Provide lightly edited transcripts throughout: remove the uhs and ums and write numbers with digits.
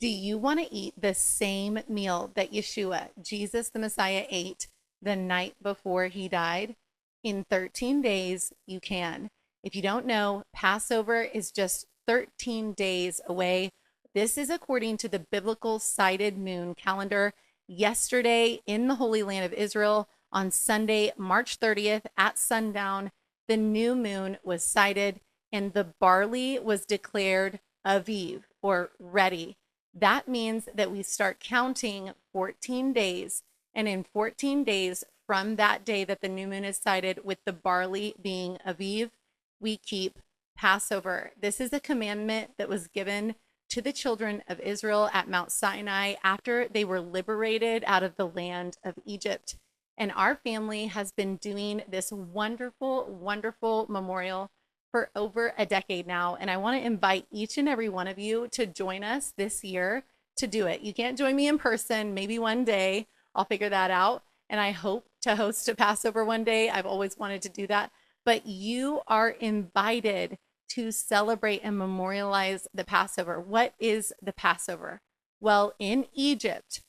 Do you want to eat the same meal that Yeshua, Jesus the Messiah, ate the night before he died? In 13 days, you can. If you don't know, Passover is just 13 days away. This is according to the biblical sighted moon calendar. Yesterday in the Holy Land of Israel, on Sunday, March 30th at sundown, the new moon was sighted and the barley was declared AVIV, or ready. That means that we start counting 14 days. And in 14 days from that day that the new moon is sighted, with the barley being AVIV, we keep Passover. This is a commandment that was given to the children of Israel at Mount Sinai after they were liberated out of the land of Egypt. And our family has been doing this wonderful, wonderful memorial for over a decade now. And I want to invite each and every one of you to join us this year to do it. You can't join me in person. Maybe one day I'll figure that out. And I hope to host a Passover one day. I've always wanted to do that. But you are invited to celebrate and memorialize the Passover. What is the Passover? Well, in Egypt,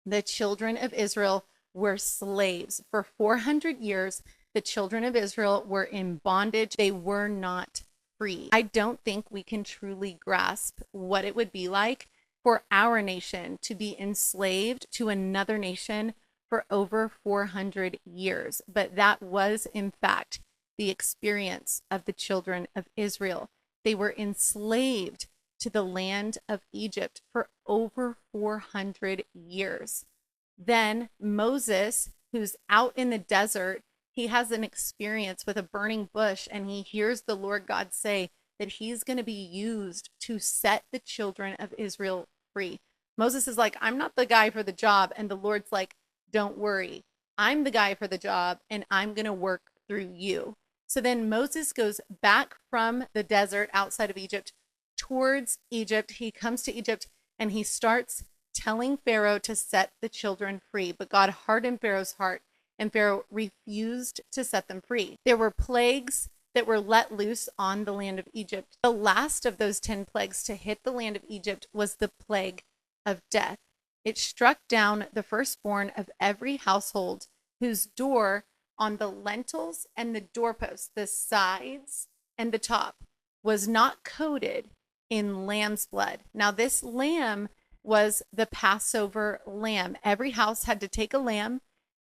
the children of Israel were slaves. For 400 years, the children of Israel were in bondage. They were not free. I don't think we can truly grasp what it would be like for our nation to be enslaved to another nation for over 400 years. But that was, in fact, the experience of the children of Israel. They were enslaved to the land of Egypt for over 400 years. Then Moses, who's out in the desert, he has an experience with a burning bush, and he hears the Lord God say that he's going to be used to set the children of Israel free. Moses is like, I'm not the guy for the job. And the Lord's like, don't worry. I'm the guy for the job, and I'm going to work through you. So then Moses goes back from the desert outside of Egypt towards Egypt. He comes to Egypt and he starts telling Pharaoh to set the children free. But God hardened Pharaoh's heart, and Pharaoh refused to set them free. There were plagues that were let loose on the land of Egypt. The last of those 10 plagues to hit the land of Egypt was the plague of death. It struck down the firstborn of every household whose door on the lintels and the doorposts, the sides and the top, was not coated in lamb's blood. Now, this lamb was the Passover lamb. Every house had to take a lamb,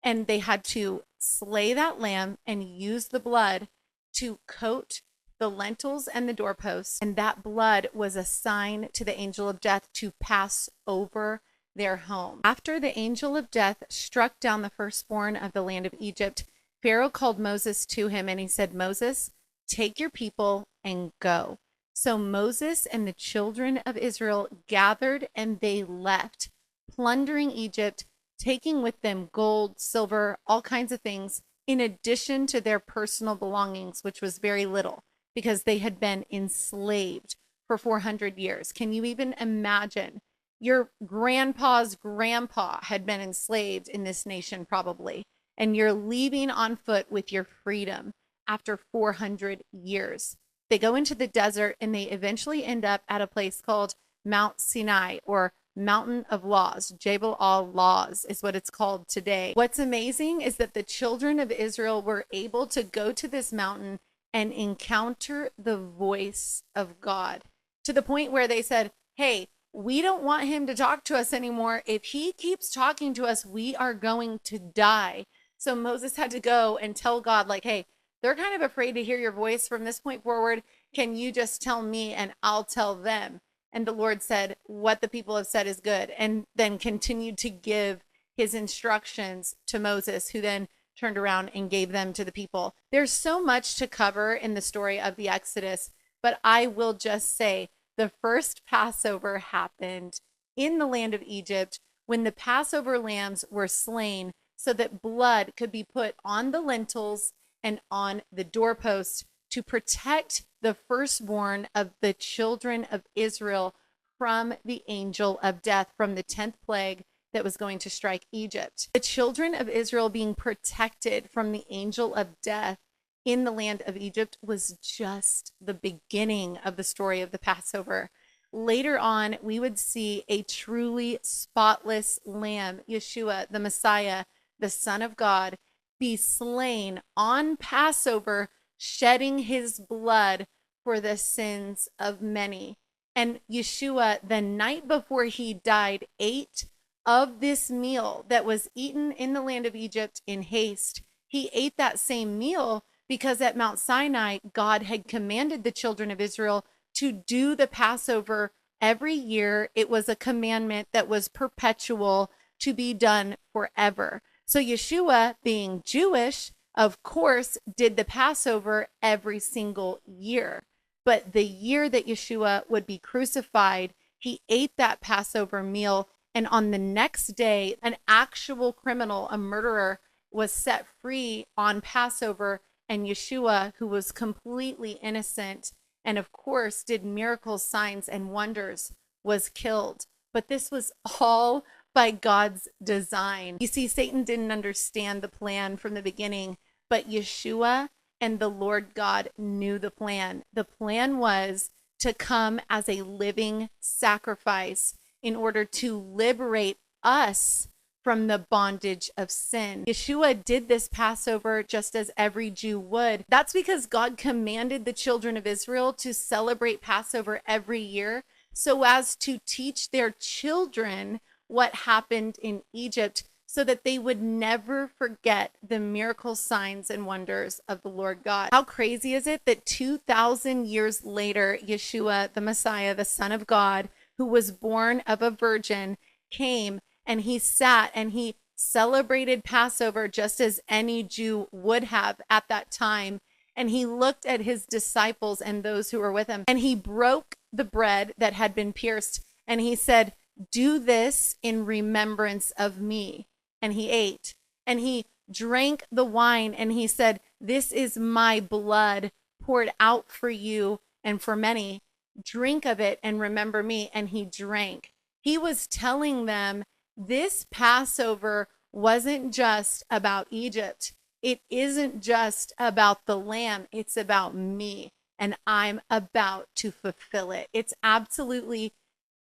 and they had to slay that lamb and use the blood to coat the lintels and the doorposts. And that blood was a sign to the angel of death to pass over their home. After the angel of death struck down the firstborn of the land of Egypt, Pharaoh called Moses to him and he said, Moses, take your people and go. So Moses and the children of Israel gathered and they left, plundering Egypt, taking with them gold, silver, all kinds of things, in addition to their personal belongings, which was very little because they had been enslaved for 400 years. Can you even imagine? Your grandpa's grandpa had been enslaved in this nation probably, and you're leaving on foot with your freedom after 400 years. They go into the desert and they eventually end up at a place called Mount Sinai, or Mountain of Laws. Jebel al Laws is what it's called today. What's amazing is that the children of Israel were able to go to this mountain and encounter the voice of God, to the point where they said, hey, we don't want him to talk to us anymore. If he keeps talking to us, we are going to die. So Moses had to go and tell God, like, hey, they're kind of afraid to hear your voice from this point forward. Can you just tell me and I'll tell them? And the Lord said, what the people have said is good. And then continued to give his instructions to Moses, who then turned around and gave them to the people. There's so much to cover in the story of the Exodus, but I will just say the first Passover happened in the land of Egypt when the Passover lambs were slain so that blood could be put on the lintels and on the doorposts to protect the firstborn of the children of Israel from the angel of death, from the 10th plague that was going to strike Egypt. The children of Israel being protected from the angel of death in the land of Egypt was just the beginning of the story of the Passover. Later on, we would see a truly spotless lamb, Yeshua, the Messiah, the Son of God, be slain on Passover, shedding his blood for the sins of many. And Yeshua, the night before he died, ate of this meal that was eaten in the land of Egypt in haste. He ate that same meal because at Mount Sinai, God had commanded the children of Israel to do the Passover every year. It was a commandment that was perpetual, to be done forever. So Yeshua, being Jewish, of course, did the Passover every single year. But the year that Yeshua would be crucified, he ate that Passover meal. And on the next day, an actual criminal, a murderer, was set free on Passover. And Yeshua, who was completely innocent and of course did miracles, signs, and wonders, was killed. But this was all by God's design. You see, Satan didn't understand the plan from the beginning, but Yeshua and the Lord God knew the plan. The plan was to come as a living sacrifice in order to liberate us from the bondage of sin. Yeshua did this Passover just as every Jew would. That's because God commanded the children of Israel to celebrate Passover every year so as to teach their children what happened in Egypt, so that they would never forget the miracle signs and wonders of the Lord God. How crazy is it that 2,000 years later, Yeshua, the Messiah, the Son of God, who was born of a virgin, came and he sat and he celebrated Passover just as any Jew would have at that time. And he looked at his disciples and those who were with him, and he broke the bread that had been pierced. And he said, "Do this in remembrance of me." And he ate, and he drank the wine, and he said, "This is my blood poured out for you and for many. Drink of it and remember me." And he drank. He was telling them this Passover wasn't just about Egypt. It isn't just about the lamb. It's about me, and I'm about to fulfill it. It's absolutely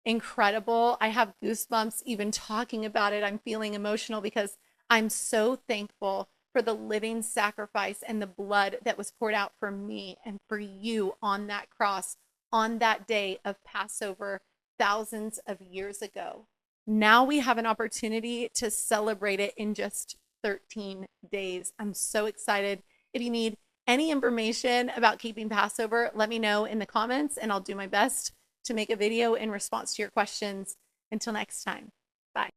incredible. I have goosebumps even talking about it. I'm feeling emotional because I'm so thankful for the living sacrifice and the blood that was poured out for me and for you on that cross on that day of Passover thousands of years ago. Now we have an opportunity to celebrate it in just 13 days. I'm so excited. If you need any information about keeping Passover, let me know in the comments and I'll do my best to make a video in response to your questions. Until next time.